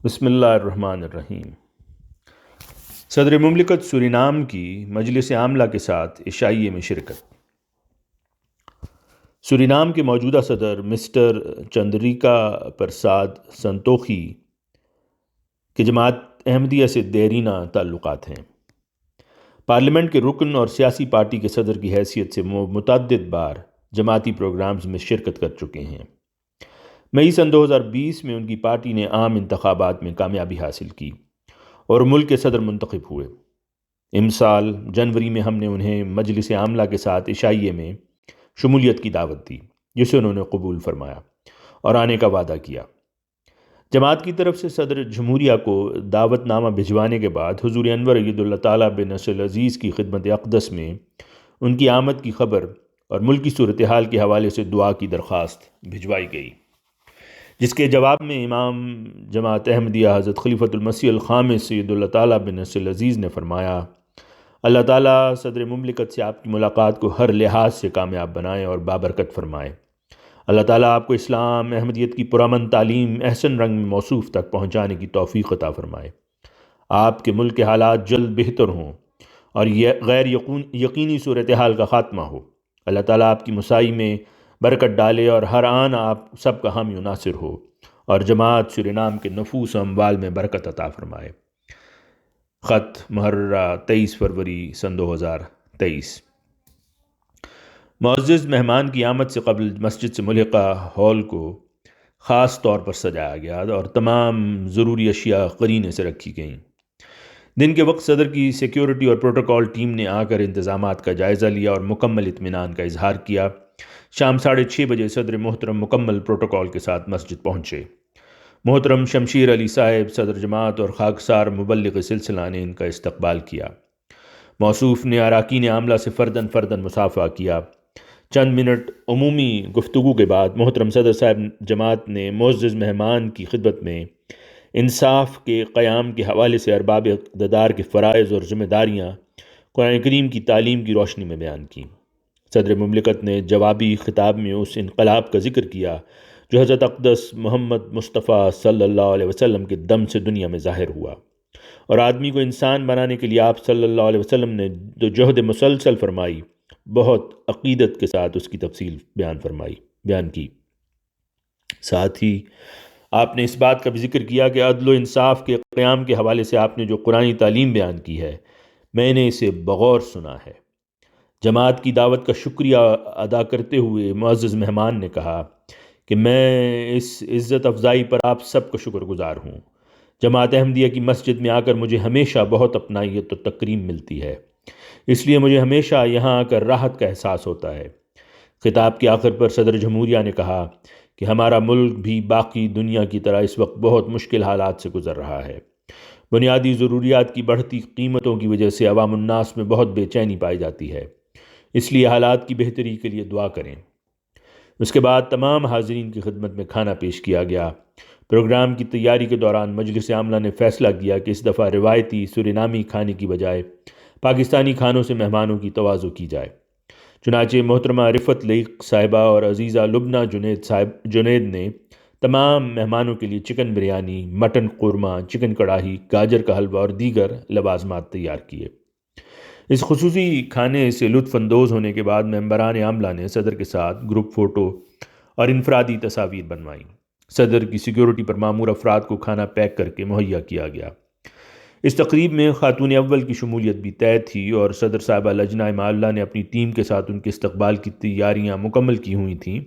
بسم اللہ الرحمن الرحیم۔ صدر مملکت سورینام کی مجلس عاملہ کے ساتھ عشائیے میں شرکت۔ سورینام کے موجودہ صدر مسٹر چندریکا پرساد سنتوخی کے جماعت احمدیہ سے دیرینہ تعلقات ہیں۔ پارلیمنٹ کے رکن اور سیاسی پارٹی کے صدر کی حیثیت سے وہ متعدد بار جماعتی پروگرامز میں شرکت کر چکے ہیں۔ مئی سن 2020 میں ان کی پارٹی نے عام انتخابات میں کامیابی حاصل کی اور ملک کے صدر منتخب ہوئے۔ امسال جنوری میں ہم نے انہیں مجلس عاملہ کے ساتھ عشائیے میں شمولیت کی دعوت دی، جسے انہوں نے قبول فرمایا اور آنے کا وعدہ کیا۔ جماعت کی طرف سے صدر جمہوریہ کو دعوت نامہ بھجوانے کے بعد حضور انور عید اللہ تعالیٰ بن نصر العزیز کی خدمت اقدس میں ان کی آمد کی خبر اور ملکی صورتحال کے حوالے سے دعا کی درخواست بھجوائی گئی، جس کے جواب میں امام جماعت احمدیہ حضرت خلیفۃ المسیح الخامس سید اللہ تعالیٰ بن نصر العزیز نے فرمایا، اللہ تعالیٰ صدر مملکت سے آپ کی ملاقات کو ہر لحاظ سے کامیاب بنائے اور بابرکت فرمائے۔ اللہ تعالیٰ آپ کو اسلام احمدیت کی پرامن تعلیم احسن رنگ میں موصوف تک پہنچانے کی توفیق عطا فرمائے۔ آپ کے ملک کے حالات جلد بہتر ہوں اور یہ غیر یقینی صورتحال کا خاتمہ ہو۔ اللہ تعالیٰ آپ کی مساعی میں برکت ڈالے اور ہر آن آپ سب کا حامی و ناصر ہو اور جماعت سورینام کے نفوس و اموال میں برکت عطا فرمائے۔ خط محررہ 23 فروری سن 2023۔ معزز مہمان کی آمد سے قبل مسجد سے ملحقہ ہال کو خاص طور پر سجایا گیا اور تمام ضروری اشیاء قرینے سے رکھی گئیں۔ دن کے وقت صدر کی سیکیورٹی اور پروٹوکول ٹیم نے آ کر انتظامات کا جائزہ لیا اور مکمل اطمینان کا اظہار کیا۔ شام 6:30 بجے صدر محترم مکمل پروٹوکول کے ساتھ مسجد پہنچے۔ محترم شمشیر علی صاحب صدر جماعت اور خاکسار مبلغ سلسلہ نے ان کا استقبال کیا۔ موصوف نے اراکین عاملہ سے فرداً مصافحہ کیا۔ چند منٹ عمومی گفتگو کے بعد محترم صدر صاحب جماعت نے معزز مہمان کی خدمت میں انصاف کے قیام کے حوالے سے ارباب اقتدار کے فرائض اور ذمہ داریاں قرآن کریم کی تعلیم کی روشنی میں بیان کی۔ صدر مملکت نے جوابی خطاب میں اس انقلاب کا ذکر کیا جو حضرت اقدس محمد مصطفیٰ صلی اللہ علیہ وسلم کے دم سے دنیا میں ظاہر ہوا، اور آدمی کو انسان بنانے کے لیے آپ صلی اللہ علیہ وسلم نے جو جہد مسلسل فرمائی، بہت عقیدت کے ساتھ اس کی تفصیل بیان کی۔ ساتھ ہی آپ نے اس بات کا بھی ذکر کیا کہ عدل و انصاف کے قیام کے حوالے سے آپ نے جو قرآنی تعلیم بیان کی ہے، میں نے اسے بغور سنا ہے۔ جماعت کی دعوت کا شکریہ ادا کرتے ہوئے معزز مہمان نے کہا کہ میں اس عزت افزائی پر آپ سب کا شکر گزار ہوں۔ جماعت احمدیہ کی مسجد میں آ کر مجھے ہمیشہ بہت اپنائیت و تکریم ملتی ہے، اس لیے مجھے ہمیشہ یہاں آ کر راحت کا احساس ہوتا ہے۔ خطاب کے آخر پر صدر جمہوریہ نے کہا کہ ہمارا ملک بھی باقی دنیا کی طرح اس وقت بہت مشکل حالات سے گزر رہا ہے۔ بنیادی ضروریات کی بڑھتی قیمتوں کی وجہ سے عوام الناس میں بہت بے چینی پائی جاتی ہے، اس لیے حالات کی بہتری کے لیے دعا کریں۔ اس کے بعد تمام حاضرین کی خدمت میں کھانا پیش کیا گیا۔ پروگرام کی تیاری کے دوران مجلس عاملہ نے فیصلہ کیا کہ اس دفعہ روایتی سورینامی کھانے کی بجائے پاکستانی کھانوں سے مہمانوں کی تواضع کی جائے۔ چنانچہ محترمہ رفت لیق صاحبہ اور عزیزہ لبنہ جنید نے تمام مہمانوں کے لیے chicken biryani, mutton korma, chicken karahi, گاجر کا حلوہ اور دیگر لوازمات تیار کیے۔ اس خصوصی کھانے سے لطف اندوز ہونے کے بعد ممبران عاملہ نے صدر کے ساتھ گروپ فوٹو اور انفرادی تصاویر بنوائیں۔ صدر کی سیکیورٹی پر مامور افراد کو کھانا پیک کر کے مہیا کیا گیا۔ اس تقریب میں خاتون اول کی شمولیت بھی طے تھی اور صدر صاحبہ لجنہ معاملہ نے اپنی ٹیم کے ساتھ ان کے استقبال کی تیاریاں مکمل کی ہوئی تھیں،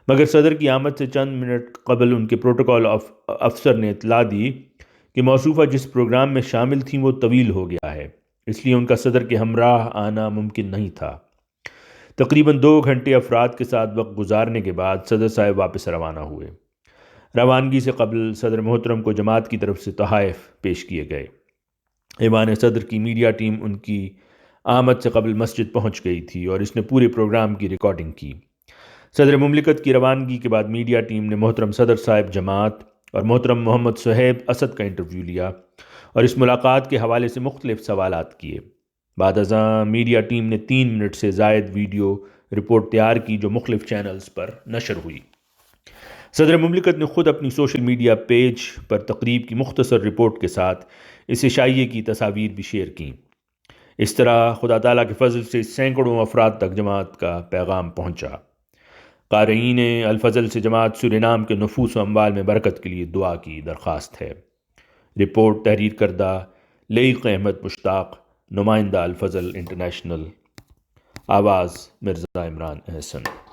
مگر صدر کی آمد سے چند منٹ قبل ان کے پروٹوکول افسر نے اطلاع دی کہ موصوفہ جس پروگرام میں شامل تھیں وہ طویل ہو گیا ہے، اس لیے ان کا صدر کے ہمراہ آنا ممکن نہیں تھا۔ تقریباً 2 گھنٹے افراد کے ساتھ وقت گزارنے کے بعد صدر صاحب واپس روانہ ہوئے۔ روانگی سے قبل صدر محترم کو جماعت کی طرف سے تحائف پیش کیے گئے۔ ایوان صدر کی میڈیا ٹیم ان کی آمد سے قبل مسجد پہنچ گئی تھی اور اس نے پورے پروگرام کی ریکارڈنگ کی۔ صدر مملکت کی روانگی کے بعد میڈیا ٹیم نے محترم صدر صاحب جماعت اور محترم محمد صہیب اسد کا انٹرویو لیا اور اس ملاقات کے حوالے سے مختلف سوالات کیے۔ بعد ازاں میڈیا ٹیم نے 3 منٹ سے زائد ویڈیو رپورٹ تیار کی جو مختلف چینلز پر نشر ہوئی۔ صدر مملکت نے خود اپنی سوشل میڈیا پیج پر تقریب کی مختصر رپورٹ کے ساتھ اس عشائیے کی تصاویر بھی شیئر کیں۔ اس طرح خدا تعالیٰ کے فضل سے سینکڑوں افراد تک جماعت کا پیغام پہنچا۔ قارئین الفضل سے جماعت سورینام کے نفوس و اموال میں برکت کے لیے دعا کی درخواست ہے۔ رپورٹ تحریر کردہ لئیق احمد مشتاق، نمائندہ الفضل انٹرنیشنل، آواز مرزا عمران احسن۔